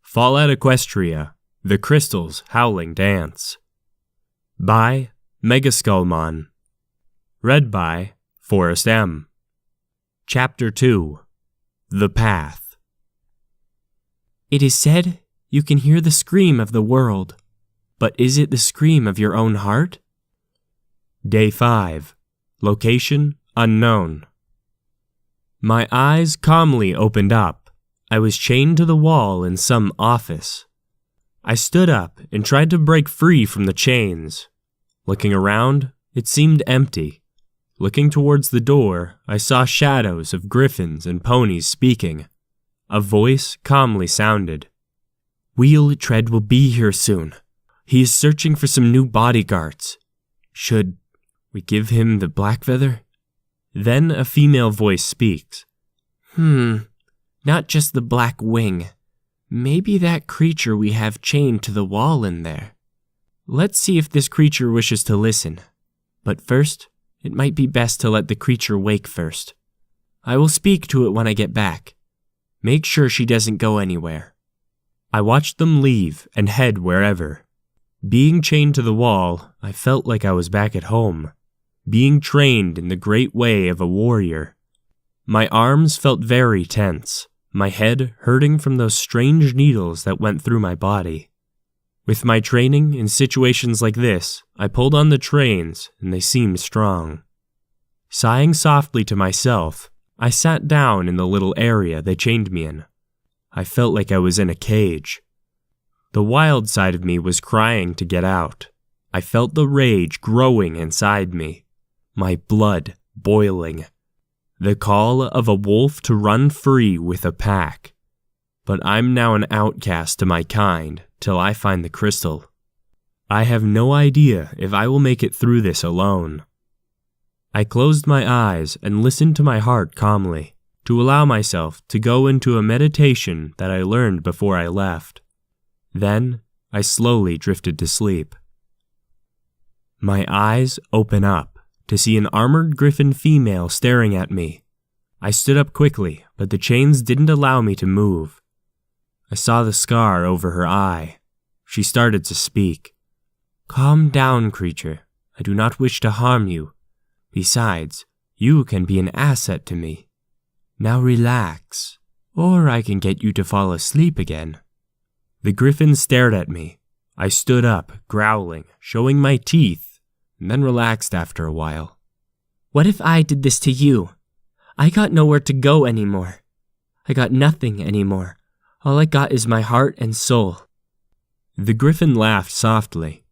Fallout Equestria, The Crystal's Howling Dance. By Megaskullmon. Read by Forrest M. Chapter 2. The Path. It is said you can hear the scream of the world, but is it the scream of your own heart? Day 5. Location unknown. My eyes calmly opened up. I was chained to the wall in some office. I stood up and tried to break free from the chains. Looking around, it seemed empty. Looking towards the door, I saw shadows of griffins and ponies speaking. A voice calmly sounded. Wheel Tread will be here soon. He is searching for some new bodyguards. Should we give him the black feather? Then a female voice speaks. Not just the black wing. Maybe that creature we have chained to the wall in there. Let's see if this creature wishes to listen. But first, it might be best to let the creature wake first. I will speak to it when I get back. Make sure she doesn't go anywhere. I watched them leave and head wherever. Being chained to the wall, I felt like I was back at home, being trained in the great way of a warrior. My arms felt very tense, my head hurting from those strange needles that went through my body. With my training in situations like this, I pulled on the trains and they seemed strong. Sighing softly to myself, I sat down in the little area they chained me in. I felt like I was in a cage. The wild side of me was crying to get out. I felt the rage growing inside me, my blood boiling. The call of a wolf to run free with a pack. But I'm now an outcast to my kind till I find the crystal. I have no idea if I will make it through this alone. I closed my eyes and listened to my heart calmly, to allow myself to go into a meditation that I learned before I left. Then I slowly drifted to sleep. My eyes open up to see an armored griffin female staring at me. I stood up quickly, but the chains didn't allow me to move. I saw the scar over her eye. She started to speak. Calm down, creature. I do not wish to harm you. Besides, you can be an asset to me. Now relax, or I can get you to fall asleep again. The griffin stared at me. I stood up, growling, showing my teeth, and then relaxed after a while. What if I did this to you? I got nowhere to go anymore. I got nothing anymore. All I got is my heart and soul. The griffin laughed softly.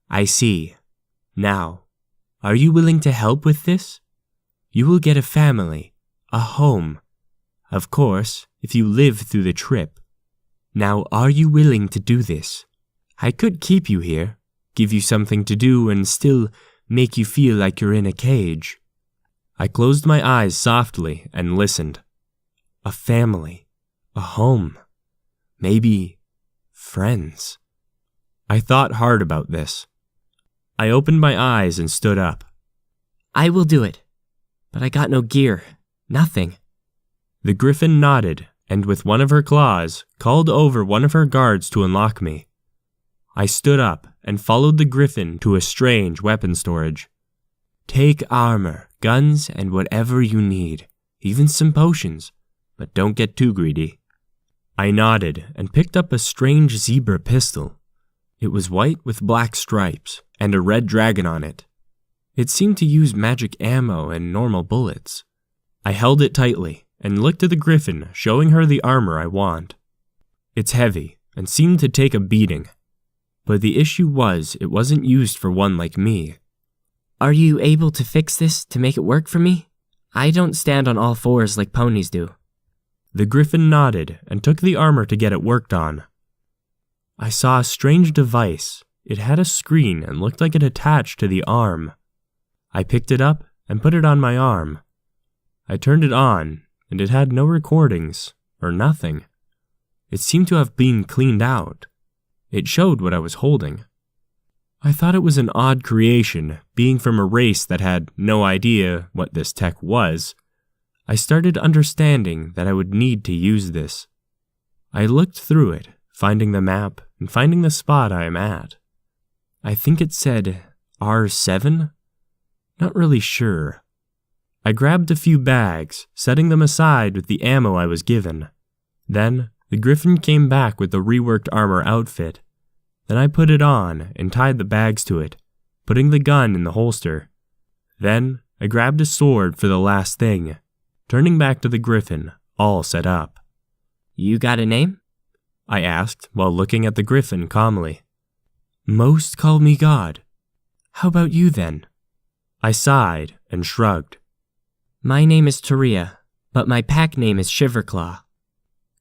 I see. Now, are you willing to help with this? You will get a family, a home. Of course, if you live through the trip. Now, are you willing to do this? I could keep you here, give you something to do, and still make you feel like you're in a cage. I closed my eyes softly and listened. A family, a home, maybe friends. I thought hard about this. I opened my eyes and stood up. I will do it, but I got no gear, nothing. The griffin nodded and with one of her claws called over one of her guards to unlock me. I stood up and followed the griffin to a strange weapon storage. Take armor, guns, and whatever you need, even some potions, but don't get too greedy. I nodded and picked up a strange zebra pistol. It was white with black stripes and a red dragon on it. It seemed to use magic ammo and normal bullets. I held it tightly and looked at the griffin, showing her the armor I want. It's heavy and seemed to take a beating. But the issue was it wasn't used for one like me. Are you able to fix this to make it work for me? I don't stand on all fours like ponies do. The griffin nodded and took the armor to get it worked on. I saw a strange device. It had a screen and looked like it attached to the arm. I picked it up and put it on my arm. I turned it on, and it had no recordings, or nothing. It seemed to have been cleaned out. It showed what I was holding. I thought it was an odd creation, being from a race that had no idea what this tech was. I started understanding that I would need to use this. I looked through it, finding the map and finding the spot I am at. I think it said R7? Not really sure. I grabbed a few bags, setting them aside with the ammo I was given. Then, the Griffin came back with the reworked armor outfit. Then I put it on and tied the bags to it, putting the gun in the holster. Then, I grabbed a sword for the last thing, turning back to the Griffin, all set up. You got a name? I asked while looking at the Griffin calmly. Most call me God. How about you then? I sighed and shrugged. My name is Taria, but my pack name is Shiverclaw.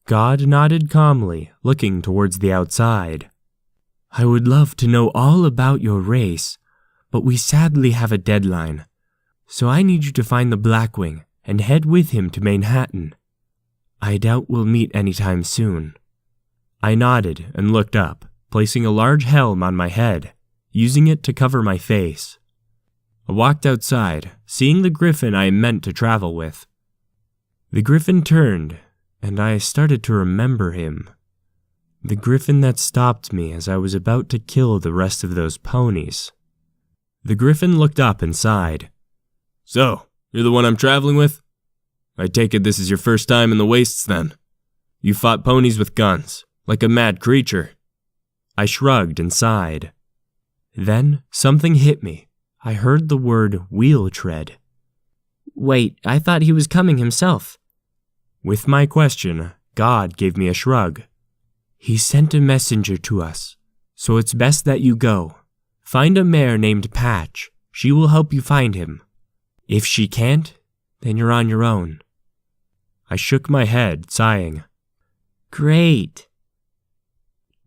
God nodded calmly, looking towards the outside. I would love to know all about your race, but we sadly have a deadline. So I need you to find the Blackwing and head with him to Manhattan. I doubt we'll meet anytime soon. I nodded and looked up, placing a large helm on my head, using it to cover my face. I walked outside, seeing the Griffin I meant to travel with. The Griffin turned, and I started to remember him. The Griffin that stopped me as I was about to kill the rest of those ponies. The Griffin looked up and sighed. So, you're the one I'm traveling with? I take it this is your first time in the wastes then. You fought ponies with guns, like a mad creature. I shrugged and sighed. Then something hit me. I heard the word wheel tread. Wait, I thought he was coming himself. With my question, God gave me a shrug. He sent a messenger to us, so it's best that you go. Find a mare named Patch. She will help you find him. If she can't, then you're on your own. I shook my head, sighing. Great.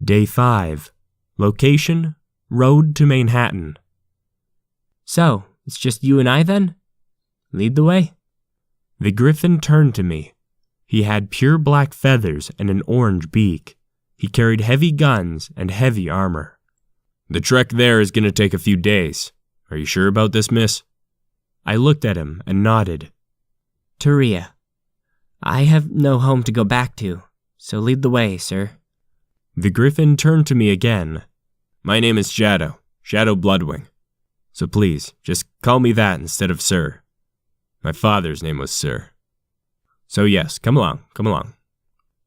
Day 5. Location, road to Manhattan. So, it's just you and I then? Lead the way. The Griffin turned to me. He had pure black feathers and an orange beak. He carried heavy guns and heavy armor. The trek there is going to take a few days. Are you sure about this, miss? I looked at him and nodded. Taria, I have no home to go back to, so lead the way, sir. The Griffin turned to me again. My name is Shadow Bloodwing. So please, just call me that instead of sir. My father's name was Sir. So yes, come along.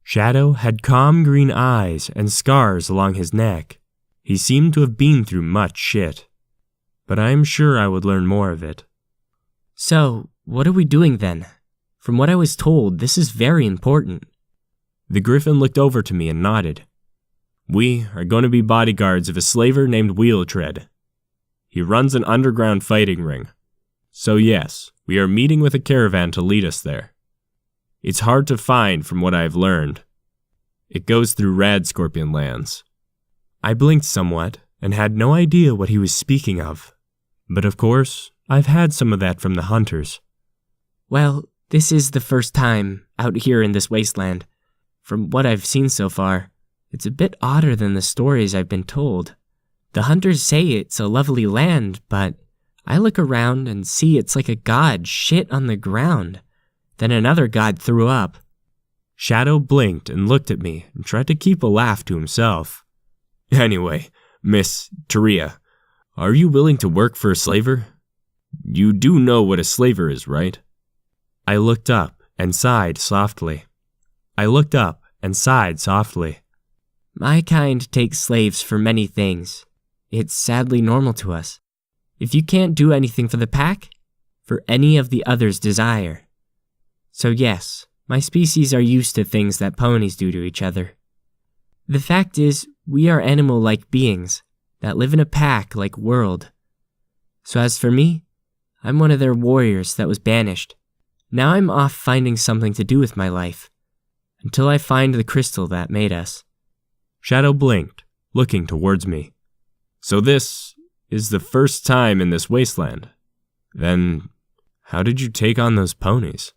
Shadow had calm green eyes and scars along his neck. He seemed to have been through much shit. But I am sure I would learn more of it. So, what are we doing then? From what I was told, this is very important. The Griffin looked over to me and nodded. We are going to be bodyguards of a slaver named Wheeltread. He runs an underground fighting ring. So yes, we are meeting with a caravan to lead us there. It's hard to find from what I've learned. It goes through Rad Scorpion lands. I blinked somewhat and had no idea what he was speaking of. But of course, I've had some of that from the hunters. Well, this is the first time out here in this wasteland. From what I've seen so far, it's a bit odder than the stories I've been told. The hunters say it's a lovely land, but I look around and see it's like a god shit on the ground. Then another god threw up. Shadow blinked and looked at me and tried to keep a laugh to himself. Anyway, Miss Taria, are you willing to work for a slaver? You do know what a slaver is, right? I looked up and sighed softly. My kind takes slaves for many things. It's sadly normal to us. If you can't do anything for the pack, for any of the others' desire. So yes, my species are used to things that ponies do to each other. The fact is, we are animal-like beings that live in a pack-like world. So as for me, I'm one of their warriors that was banished. Now I'm off finding something to do with my life, until I find the crystal that made us. Shadow blinked, looking towards me. So this is the first time in this wasteland. Then, how did you take on those ponies?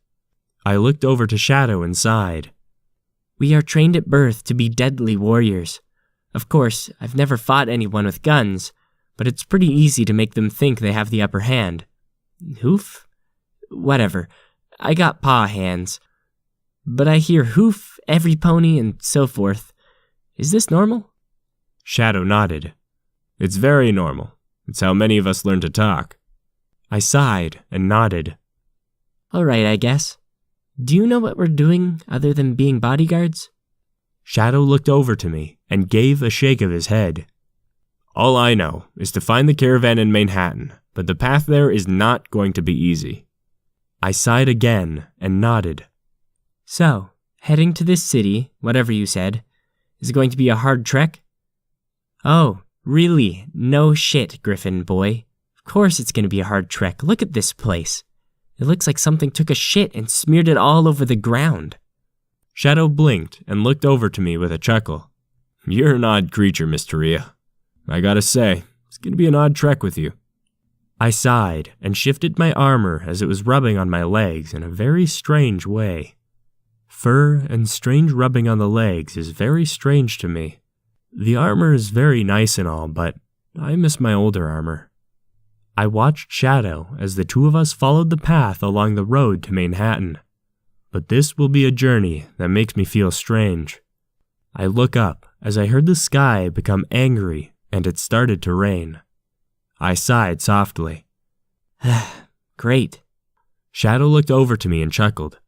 I looked over to Shadow and sighed. We are trained at birth to be deadly warriors. Of course, I've never fought anyone with guns, but it's pretty easy to make them think they have the upper hand. Hoof? Whatever. I got paw hands. But I hear hoof every pony and so forth. Is this normal? Shadow nodded. It's very normal. It's how many of us learn to talk. I sighed and nodded. All right, I guess. Do you know what we're doing other than being bodyguards? Shadow looked over to me and gave a shake of his head. All I know is to find the caravan in Manhattan, but the path there is not going to be easy. I sighed again and nodded. So, heading to this city, whatever you said, is it going to be a hard trek? Oh, really? No shit, Griffin boy. Of course it's going to be a hard trek. Look at this place. It looks like something took a shit and smeared it all over the ground. Shadow blinked and looked over to me with a chuckle. You're an odd creature, Miss Taria. I gotta say, it's gonna be an odd trek with you. I sighed and shifted my armor as it was rubbing on my legs in a very strange way. Fur and strange rubbing on the legs is very strange to me. The armor is very nice and all, but I miss my older armor. I watched Shadow as the two of us followed the path along the road to Manhattan. But this will be a journey that makes me feel strange. I look up as I heard the sky become angry and it started to rain. I sighed softly. Great. Shadow looked over to me and chuckled.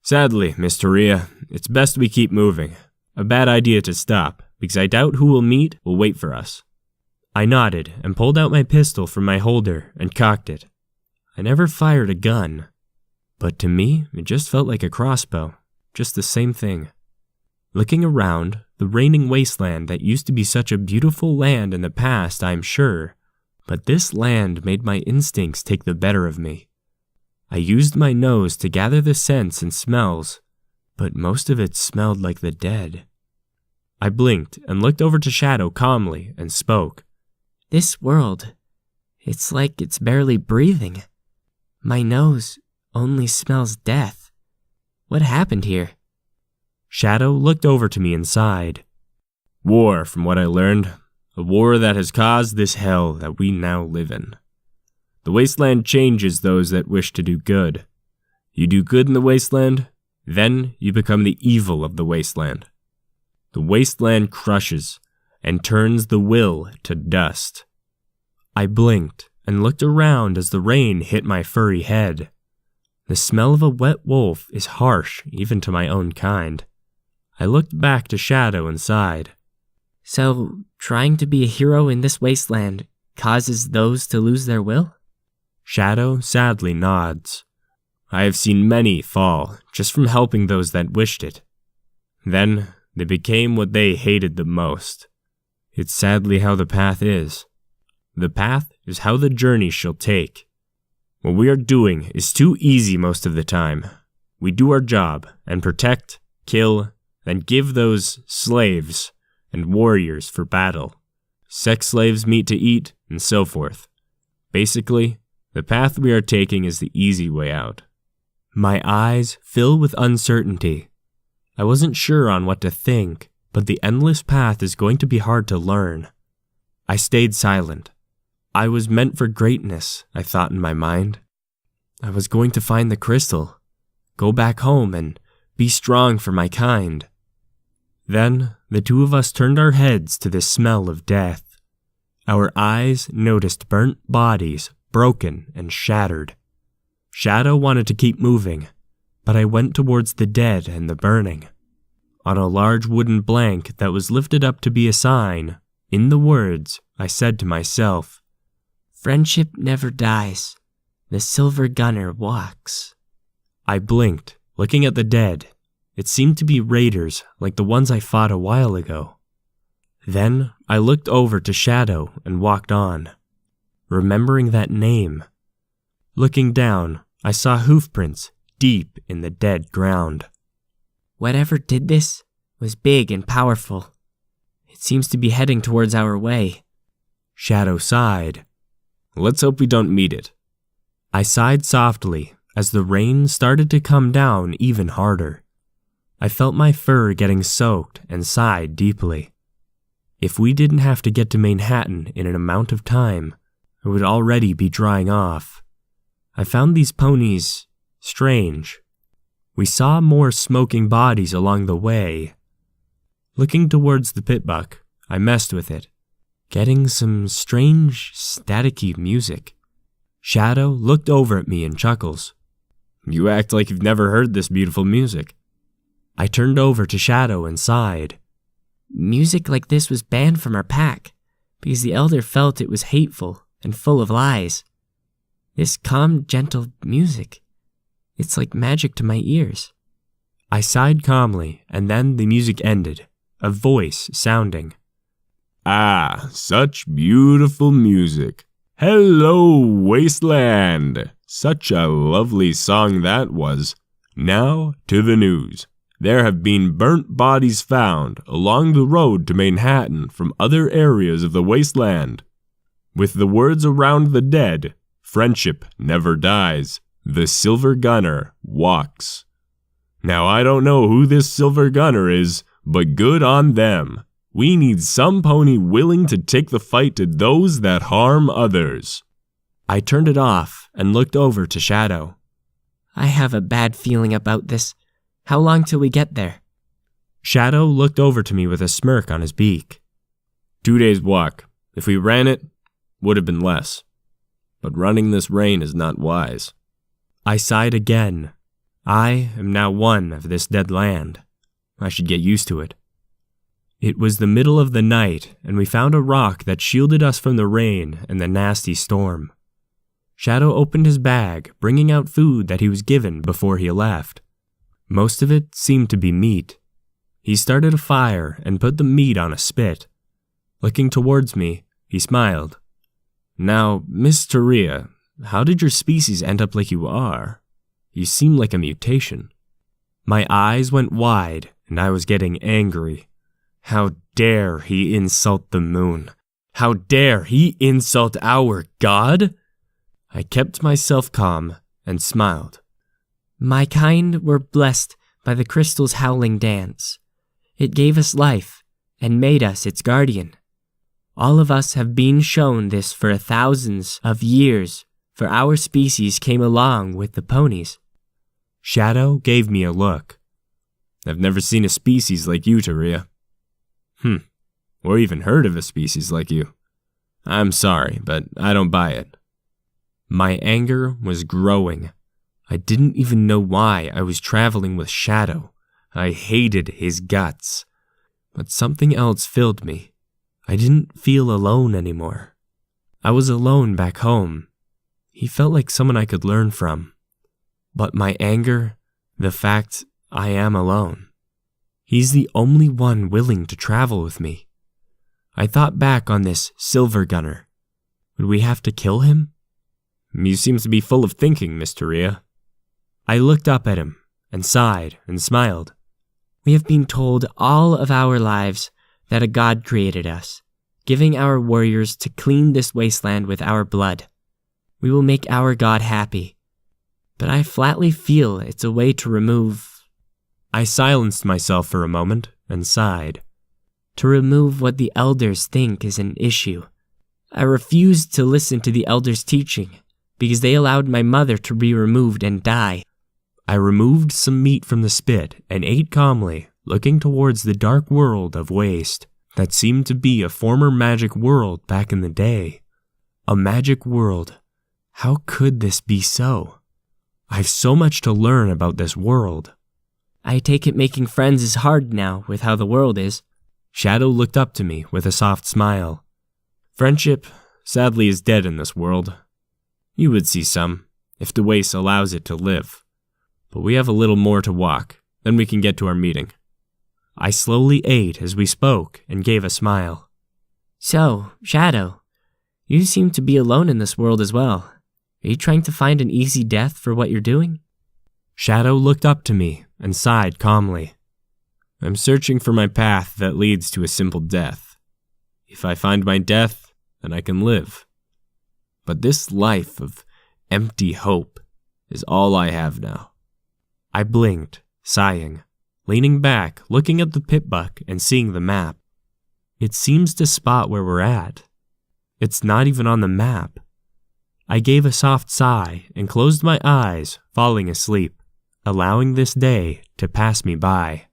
Sadly, Miss Taria, it's best we keep moving. A bad idea to stop, because I doubt who we'll meet will wait for us. I nodded and pulled out my pistol from my holder and cocked it. I never fired a gun, but to me, it just felt like a crossbow, just the same thing. Looking around, the raining wasteland that used to be such a beautiful land in the past, I'm sure, but this land made my instincts take the better of me. I used my nose to gather the scents and smells, but most of it smelled like the dead. I blinked and looked over to Shadow calmly and spoke. This world, it's like it's barely breathing. My nose only smells death. What happened here? Shadow looked over to me and sighed. War, from what I learned. A war that has caused this hell that we now live in. The wasteland changes those that wish to do good. You do good in the wasteland, then you become the evil of the wasteland. The wasteland crushes and turns the will to dust. I blinked and looked around as the rain hit my furry head. The smell of a wet wolf is harsh even to my own kind. I looked back to Shadow and sighed. So, trying to be a hero in this wasteland causes those to lose their will? Shadow sadly nods. I have seen many fall just from helping those that wished it. Then they became what they hated the most. It's sadly how the path is. The path is how the journey shall take. What we are doing is too easy most of the time. We do our job and protect, kill, then give those slaves and warriors for battle. Sex slaves meat to eat, and so forth. Basically, the path we are taking is the easy way out. My eyes fill with uncertainty. I wasn't sure on what to think, but the endless path is going to be hard to learn. I stayed silent. I was meant for greatness, I thought in my mind. I was going to find the crystal, go back home, and be strong for my kind. Then, the two of us turned our heads to the smell of death. Our eyes noticed burnt bodies, broken and shattered. Shadow wanted to keep moving, but I went towards the dead and the burning. On a large wooden blank that was lifted up to be a sign, in the words, I said to myself, "Friendship never dies. The silver gunner walks." I blinked, looking at the dead. It seemed to be raiders like the ones I fought a while ago. Then I looked over to Shadow and walked on, remembering that name. Looking down, I saw hoofprints deep in the dead ground. Whatever did this was big and powerful. It seems to be heading towards our way. Shadow sighed. Let's hope we don't meet it. I sighed softly as the rain started to come down even harder. I felt my fur getting soaked and sighed deeply. If we didn't have to get to Manhattan in an amount of time, it would already be drying off. I found these ponies strange. We saw more smoking bodies along the way. Looking towards the pitbuck, I messed with it, getting some strange, staticky music. Shadow looked over at me and chuckles. You act like you've never heard this beautiful music. I turned over to Shadow and sighed. Music like this was banned from our pack because the elder felt it was hateful and full of lies. This calm, gentle music, it's like magic to my ears. I sighed calmly, and then the music ended, a voice sounding. Ah, such beautiful music. Hello, Wasteland. Such a lovely song that was. Now to the news. There have been burnt bodies found along the road to Manhattan from other areas of the wasteland. With the words around the dead, friendship never dies. The Silver Gunner walks. Now I don't know who this Silver Gunner is, but good on them. We need some pony willing to take the fight to those that harm others. I turned it off and looked over to Shadow. I have a bad feeling about this. How long till we get there? Shadow looked over to me with a smirk on his beak. 2 days' walk. If we ran it, would have been less. But running this rain is not wise. I sighed again. I am now one of this dead land. I should get used to it. It was the middle of the night, and we found a rock that shielded us from the rain and the nasty storm. Shadow opened his bag, bringing out food that he was given before he left. Most of it seemed to be meat. He started a fire and put the meat on a spit. Looking towards me, he smiled. Now, Miss Taria, how did your species end up like you are? You seem like a mutation. My eyes went wide, and I was getting angry. How dare he insult the moon? How dare he insult our god? I kept myself calm and smiled. My kind were blessed by the crystal's howling dance. It gave us life and made us its guardian. All of us have been shown this for thousands of years, for our species came along with the ponies. Shadow gave me a look. I've never seen a species like you, Taria. Or even heard of a species like you. I'm sorry, but I don't buy it. My anger was growing. I didn't even know why I was traveling with Shadow. I hated his guts. But something else filled me. I didn't feel alone anymore. I was alone back home. He felt like someone I could learn from. But my anger, the fact I am alone. He's the only one willing to travel with me. I thought back on this Silver Gunner. Would we have to kill him? You seem to be full of thinking, Miss Taria. I looked up at him and sighed and smiled. We have been told all of our lives that a god created us, giving our warriors to clean this wasteland with our blood. We will make our god happy. But I flatly feel it's a way to remove... I silenced myself for a moment and sighed. To remove what the elders think is an issue. I refused to listen to the elders' teaching because they allowed my mother to be removed and die. I removed some meat from the spit and ate calmly, looking towards the dark world of waste that seemed to be a former magic world back in the day. A magic world. How could this be so? I've so much to learn about this world. I take it making friends is hard now with how the world is. Shadow looked up to me with a soft smile. Friendship, sadly, is dead in this world. You would see some, if the waste allows it to live. But we have a little more to walk, then we can get to our meeting. I slowly ate as we spoke and gave a smile. So, Shadow, you seem to be alone in this world as well. Are you trying to find an easy death for what you're doing? Shadow looked up to me and sighed calmly. I'm searching for my path that leads to a simple death. If I find my death, then I can live. But this life of empty hope is all I have now. I blinked, sighing, leaning back, looking at the pitbuck and seeing the map. It seems to spot where we're at. It's not even on the map. I gave a soft sigh and closed my eyes, falling asleep, allowing this day to pass me by.